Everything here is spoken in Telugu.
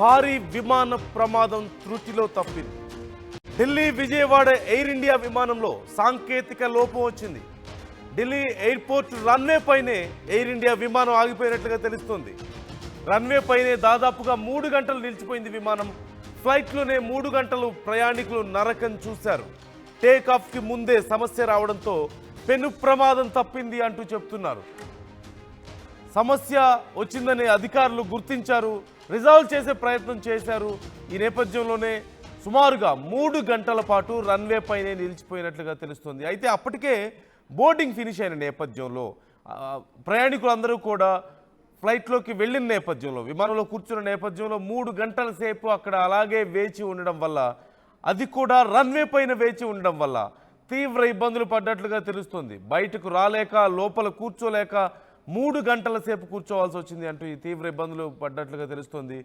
భారీ విమాన ప్రమాదం త్రుటిలో తప్పింది. ఢిల్లీ విజయవాడ ఎయిర్ ఇండియా విమానంలో సాంకేతిక లోపం వచ్చింది. ఢిల్లీ ఎయిర్పోర్ట్ రన్వే పైనే ఎయిర్ ఇండియా విమానం ఆగిపోయినట్లుగా తెలుస్తోంది. రన్వే పైనే దాదాపుగా 3 గంటలు నిలిచిపోయింది విమానం. ఫ్లైట్లోనే 3 గంటలు ప్రయాణికులు నరకం చూశారు. టేకాఫ్కి ముందే సమస్య రావడంతో పెను ప్రమాదం తప్పింది అంటూ చెప్తున్నారు. సమస్య వచ్చిందని అధికారులు గుర్తించారు, రిజాల్వ్ చేసే ప్రయత్నం చేశారు. ఈ నేపథ్యంలోనే సుమారుగా 3 గంటల పాటు రన్వే పైనే నిలిచిపోయినట్లుగా తెలుస్తుంది. అయితే అప్పటికే బోర్డింగ్ ఫినిష్ అయిన నేపథ్యంలో ప్రయాణికులందరూ కూడా ఫ్లైట్లోకి వెళ్ళిన నేపథ్యంలో, విమానంలో కూర్చున్న నేపథ్యంలో 3 గంటల సేపు అక్కడ అలాగే వేచి ఉండడం వల్ల, అది కూడా రన్వే పైన వేచి ఉండడం వల్ల తీవ్ర ఇబ్బందులు పడ్డట్లుగా తెలుస్తుంది. బయటకు రాలేక, లోపల కూర్చోలేక 3 గంటల సేపు కూర్చోవాల్సి వచ్చింది అంటూ ఈ తీవ్ర ఇబ్బందులు పడ్డట్లుగా తెలుస్తుంది.